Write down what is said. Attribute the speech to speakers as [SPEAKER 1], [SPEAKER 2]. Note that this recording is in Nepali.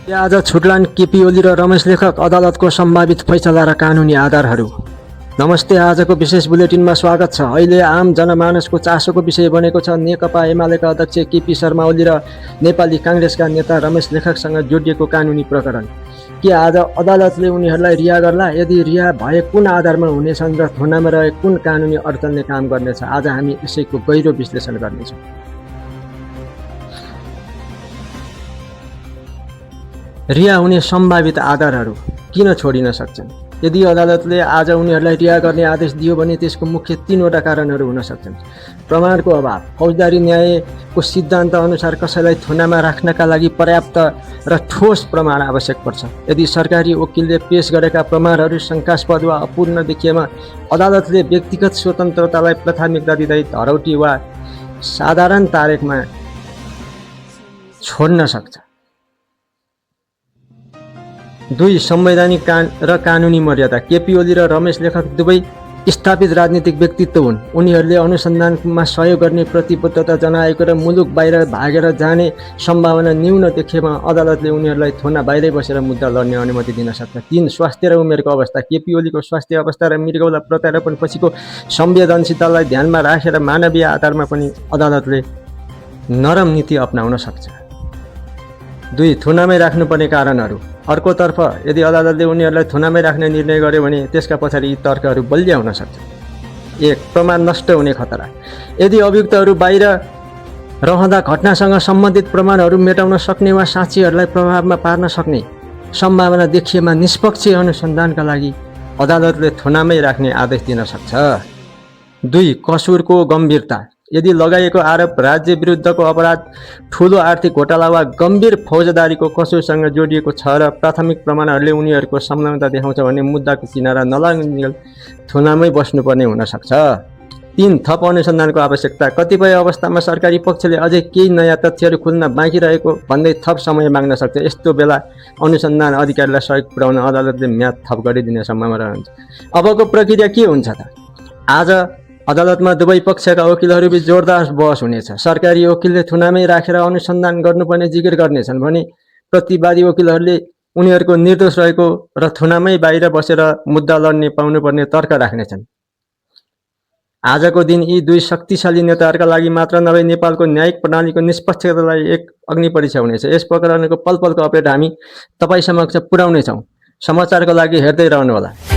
[SPEAKER 1] आज छुटलान् केपी ओली र रमेश लेखक अदालतको सम्भावित फैसला र कानुनी आधारहरू। नमस्ते, आजको विशेष बुलेटिनमा स्वागत छ। अहिले आम जनमानसको चासोको विषय बनेको छ नेकपा एमालेका अध्यक्ष केपी शर्मा ओली र नेपाली काङ्ग्रेसका नेता रमेश लेखकसँग जोडिएको कानुनी प्रकरण। के आज अदालतले उनीहरूलाई रिहा गर्ला? यदि रिहा भए कुन आधारमा हुनेछन् र थुनामा रहे कुन कानुनी अडचनले काम गर्नेछ? आज हामी यसैको गहिरो विश्लेषण गर्नेछौँ। रिहा हुने सम्भावित आधारहरू किन छोडिन सक्छन्? यदि अदालतले आज उनीहरूलाई रिहा गर्ने आदेश दियो भने त्यसको मुख्य 3वटा कारणहरू हुन सक्छन्। प्रमाणको अभाव। फौजदारी न्यायको सिद्धान्त अनुसार कसैलाई थुनामा राख्नका लागि पर्याप्त र ठोस प्रमाण आवश्यक पर्छ। यदि सरकारी वकिलले पेश गरेका प्रमाणहरू शङ्कास्पद वा अपूर्ण देखिएमा अदालतले व्यक्तिगत स्वतन्त्रतालाई प्राथमिकता दिँदै धरौटी वा साधारण तारिखमा छोड्न सक्छ। 2. संवैधानिक र कानुनी मर्यादा। केपी ओली र रमेश लेखक दुवै स्थापित राजनीतिक व्यक्तित्व हुन्। उनीहरूले अनुसन्धानमा सहयोग गर्ने प्रतिबद्धता जनाएको र मुलुक बाहिर भागेर जाने सम्भावना न्यून देखिएमा अदालतले उनीहरूलाई थुना बाहिरै बसेर मुद्दा लड्ने अनुमति दिन सक्छ। 3. स्वास्थ्य र उमेरको अवस्था। केपी ओलीको स्वास्थ्य अवस्था र मृगौला प्रत्यारोपण पछिको संवेदनशीलतालाई ध्यानमा राखेर मानवीय आधारमा पनि अदालतले नरम नीति अपनाउन सक्छ। 2. थुनामै राख्नुपर्ने कारणहरू। अर्कोतर्फ यदि अदालतले उनीहरूलाई थुनामै राख्ने निर्णय गर्यो भने त्यसका पछाडि यी तर्कहरू बलिया हुन सक्छन्। 1. प्रमाण नष्ट हुने खतरा। यदि अभियुक्तहरू बाहिर रहँदा घटनासँग सम्बन्धित प्रमाणहरू मेटाउन सक्ने वा साक्षीहरूलाई प्रभावमा पार्न सक्ने सम्भावना देखिएमा निष्पक्ष अनुसन्धानका लागि अदालतले थुनामै राख्ने आदेश दिन सक्छ। 2. कसुरको गम्भीरता। यदि लगाइएको आरोप राज्य विरुद्धको अपराध, ठुलो आर्थिक घोटाला वा गम्भीर फौजदारीको कसुरसँग जोडिएको छ र प्राथमिक प्रमाणहरूले उनीहरूको संलग्नता देखाउँछ भने मुद्दाको किनारा नलाग्नुन्जेल थुनामै बस्नुपर्ने हुन सक्छ। 3. थप अनुसन्धानको आवश्यकता। कतिपय अवस्थामा सरकारी पक्षले अझै केही नयाँ तथ्यहरू खुल्न बाँकी रहेको भन्दै थप समय माग्न सक्छ। यस्तो बेला अनुसन्धान अधिकारीलाई सहयोग पुर्याउन अदालतले म्याद थप गरिदिने सम्भावना रहन्छ। अबको प्रक्रिया के हुन्छ त? आज अदालतमा दुवै पक्षका वकिलहरूबीच जोरदार बहस हुनेछ। सरकारी वकिलले थुनामै राखेर अनुसन्धान गर्नुपर्ने जिकिर गर्नेछन् भने प्रतिवादी वकिलहरूले उनीहरूको निर्दोष रहेको र थुनामै बाहिर बसेर मुद्दा लड्ने पाउनुपर्ने तर्क राख्नेछन्। आजको दिन यी 2 शक्तिशाली नेताहरूका लागि मात्र नभई नेपालको न्यायिक प्रणालीको निष्पक्षतालाई एक अग्निपरीक्षा हुनेछ। यस प्रकरणको पलपलको अपडेट हामी तपाईँ समक्ष पुर्याउनेछौँ। समाचारको लागि हेर्दै रहनुहोला।